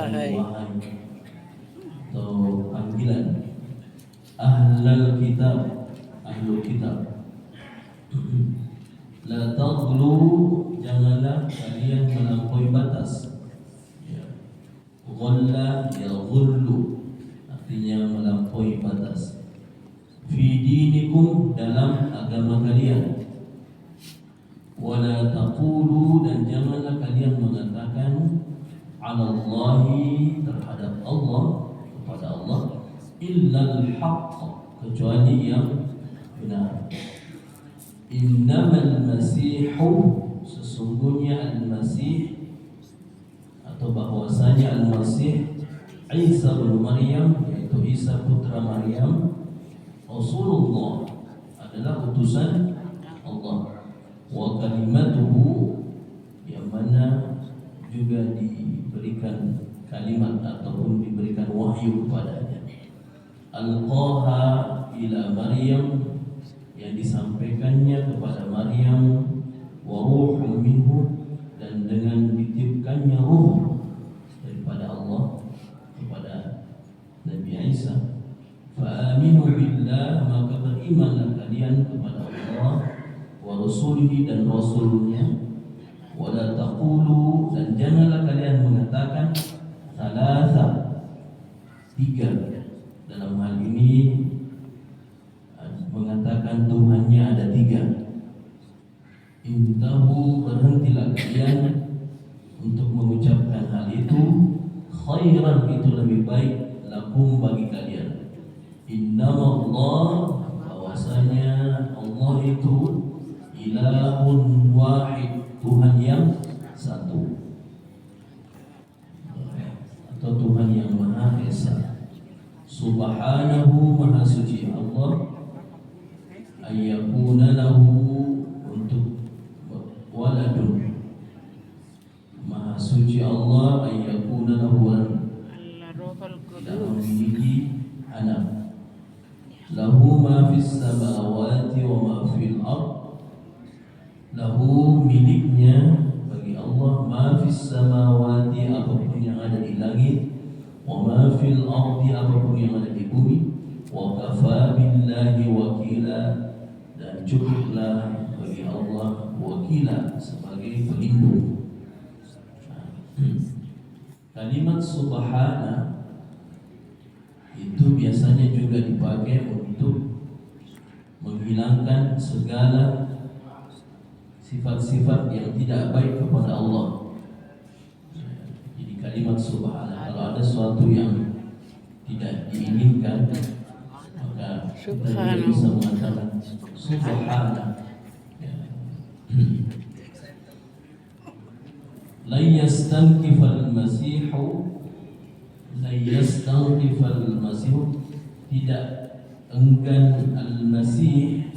wahai atau panggilan ahlul kitab, ahlul kitab. La taghlu, janganlah kalian melampaui batas. Ya. Ghalla yaghullu, artinya melampaui batas. Fi dinikum, dalam agama kalian. Wala taqulu, dan janganlah kalian mengatakan ala Allahi, terhadap Allah, kepada Allah, illa al-haqq, kecuali yang benar. Innamal masihu, sesungguhnya al-masih, atau bahwasanya al-masih Isa bin Maryam, yaitu Isa putra Maryam, Rasulullah, adalah utusan Allah. Wa kalimatuhu, yang mana juga diberikan kalimat ataupun diberikan wahyu kepadanya. Alqaha ila Maryam, yang disampaikannya kepada Maryam, wa ruhun minhu, dan dengan ditiupkannya ruh daripada Allah kepada Nabi Isa. Fa aminu billah, maka berimanlah kalian kepada Allah, wa rasulihi, dan rasulnya. Wa la taqulu, dan janganlah kalian mengatakan thalatha, tiga. Dalam hal ini mengatakan Tuhannya ada tiga. Intahu, berhentilah kalian untuk mengucapkan hal itu. Khairan, itu lebih baik. Lakum, bagi kalian. Innama Allah, bahwasanya Allah itu ilahun wahid, Tuhan yang satu, atau Tuhan yang Maha Esa. Subhanahu, maha suci Allah, ayyakuna lahu, untuk waladun, maha suci Allah, ayyakuna lahu waladun, tidak memiliki anak. Lahu ma fis samawati wa ma fil ard, lahu, miliknya bagi Allah, ma fis samawati, apapun yang ada di langit, wa ma fil ardi, apapun yang ada di bumi, wa kafa billahi wakila, dan cukuplah bagi Allah wakila, sebagai pelindung. Kalimat subhana itu biasanya juga dipakai untuk menghilangkan segala sifat-sifat yang tidak baik kepada Allah. Jadi kalimat subhana, kalau ada sesuatu yang tidak diinginkan, maka kita bisa mengatakan subhana. La yastankifal masihu, la yastankifal masihu, tidak enggan al-masih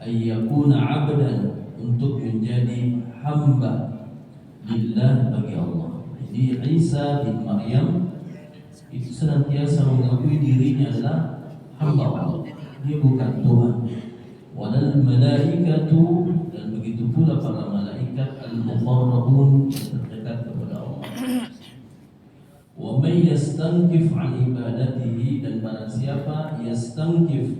ayyakuna abdan, untuk menjadi hamba lillah, bagi Allah. Jadi Isa bin Maryam itu senantiasa mengakui dirinya adalah hamba Allah, dia bukan Tuhan. Walal malaikatu, dan begitu pula para malaikat, al-muqarrabun, terdekat kepada Allah. Wa may yastankif an ibadatihi, dan barang siapa yastankif,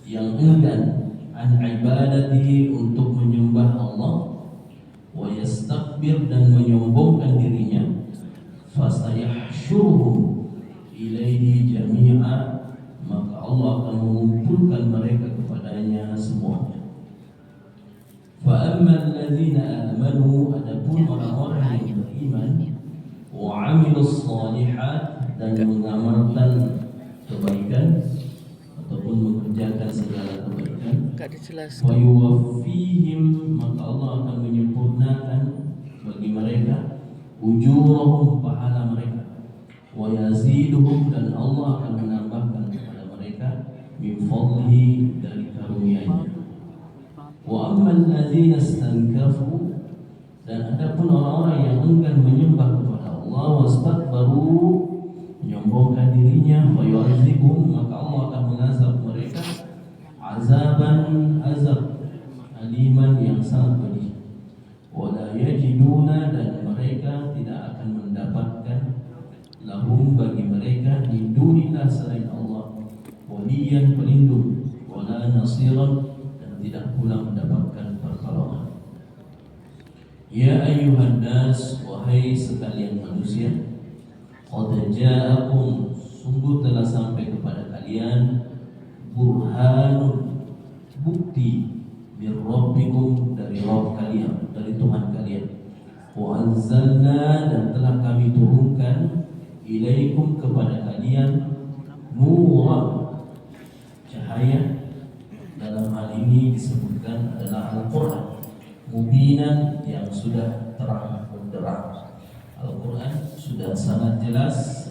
yang enggan, an ibadatihi, untuk menyembah Allah, wa yastakbir, dan menyombongkan dirinya, fasayahsyuruhum ilaihi jami'a, maka Allah akan mengumpulkan mereka kepadanya semuanya. Fa ammal ladzina amanu, adapun orang-orang yang beriman, wa amilus shalihat, dan mengamalkan kebaikan ataupun mengerjakan segala kebaikan, wa yuwaffihim, maka Allah akan menyempurnakan bagi mereka ujurahum, pahala mereka, wa yaziduhum, dan Allah akan menambahkan kepada mereka min fadlihi, dari karunia-Nya. Wa ammal ladzina istankafu, dan adapun orang-orang yang enggan menyembah kepada Allah, wastakbaru, menyombongkan dirinya, fa yu'adzibuhum, maka Allah akan mengazab mereka azaban, azab aliman, yang sangat pedih. Wa la yajiduna, dan mereka mereka tidak akan mendapatkan lahum bagi mereka min dunillah selain Allah waliyan pelindung wala nasiran dan tidak pula mendapatkan pertolongan. Ya ayyuhan nas, wahai sekalian manusia, qad ja'akum, sungguh telah sampai kepada kalian burhanun, bukti min rabbikum, dari Rabb kalian, dari Tuhan kalian. Wa anzalna, dan telah kami turunkan ilaikum, kepada kalian, nuran, cahaya. Dalam hal ini disebutkan adalah Al-Quran, mubinan, yang sudah terang benderang. Al-Quran sudah sangat jelas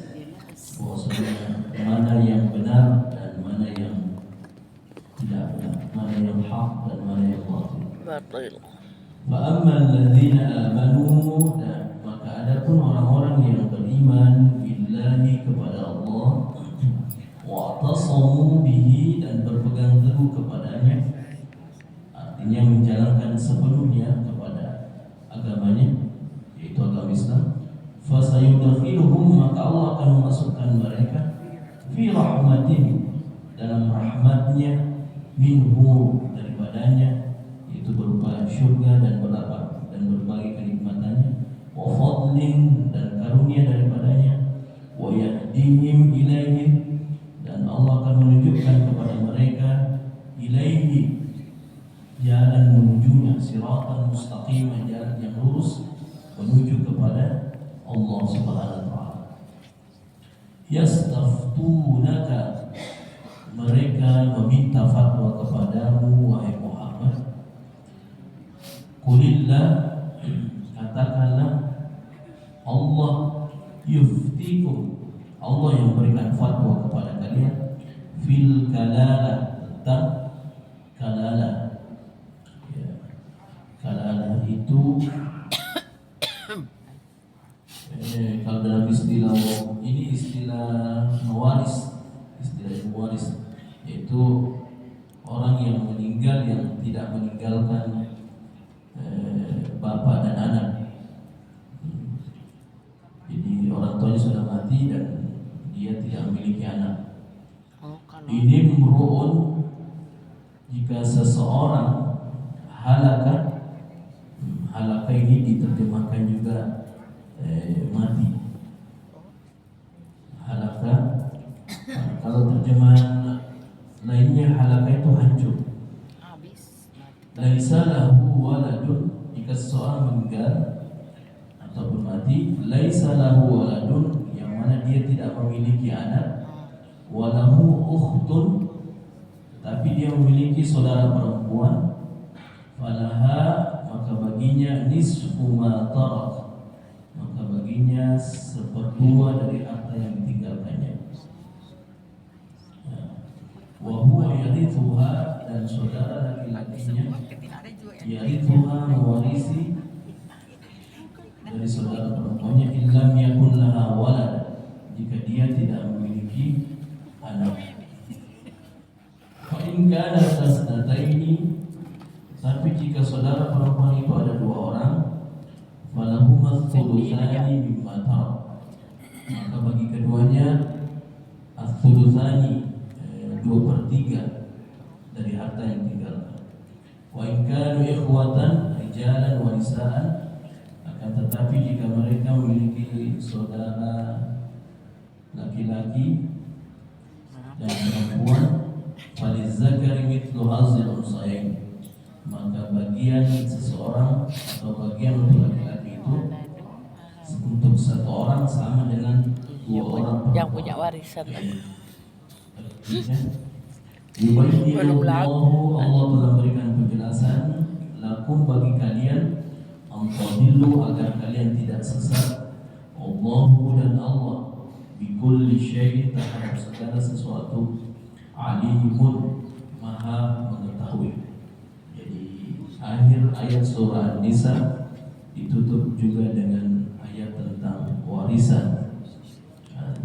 bahwasanya mana yang benar dan mana yang tidak benar, mana yang hak dan mana yang batil. Fa'ammal ladzina amanu, dan maka adapun orang-orang yang beriman billahi, kepada Allah, wa'tasamu bihi, dan berpegang teguh kepadanya, artinya menjalankan sepenuhnya kepada agamanya, yaitu agama Islam, fasayudkhiluhum, maka Allah akan memasukkan mereka fi rahmatin, dalam rahmatnya, minhu, daripadanya, itu berupa syurga dan berbagai kenikmatannya, wa fadlin, dan karunia daripadanya, wa yahdihim ilaihi, dan Allah akan menunjukkan kepada mereka, ilaihi, jalan menujunya, siratan mustaqimah, jalan yang lurus menuju kepada Allah Subhanahu wa taala. Yastaftunaka, mereka meminta fatwa kepadamu wahai Muhammad. Qulillah, katakanlah, Allah yuftikum, Allah yang berikan fatwa kepada kalian, fil kalalah, tentang kalalah. Ya, kalalah itu kalau dalam istilah ini istilah mewaris, yaitu orang yang meninggal yang tidak meninggalkan bapak dan anak. Jadi orang tuanya sudah mati dan dia tidak memiliki anak. Ini mru'un, jika seseorang halaka ini diterjemahkan juga mati. Halaka, kalau terjemahan lainnya halaka itu hancur. Laisa lahu waladun, jika seseorang meninggal ataupun mati, laisa lahu waladun, yang mana dia tidak memiliki anak, walahu ukhtun, tapi dia memiliki saudara perempuan, falaha, maka baginya nisfu ma tarak, maka baginya seperdua dari harta yang ditinggalkannya. Wa huwa yarithuha, dan saudara laki-lakinya yarithuha, mewarisi dari saudara perempuannya, illam yakun laha walad, jika dia tidak memiliki anak. Fa in kana tasnataini, tapi jika saudara perempuan itu ada dua orang, falahuma thulutsani mimma tarak, maka bagi keduanya ats-thulutsani, 2/3 dari harta yang tinggal. Wa in kanu ikhwatan rijalan wa nisaan, akan tetapi jika mereka memiliki saudara laki-laki dan perempuan, falizzakari mithlu hazzil unsayain, maka bagian seseorang atau bagian untuk laki-laki itu untuk satu orang sama dengan dua orang yang punya warisan. Allah telah berikan penjelasan lakum, bagi kalian, antadillu, agar kalian tidak sesat. Allahu, dan Allah, bikulli syai'in, terhadap segala sesuatu, alimun, maha mengetahui. Jadi akhir ayat surah An-Nisa ditutup juga dengan ayat tentang warisan.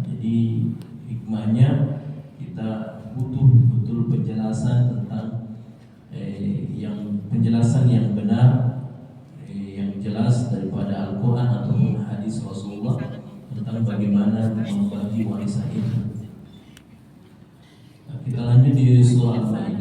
Jadi hikmahnya kita butuh betul penjelasan tentang penjelasan yang benar, yang jelas daripada kepada Al-Quran ataupun hadis Rasulullah tentang bagaimana membagi warisan itu. Kita lanjut di surah Al-Maidah.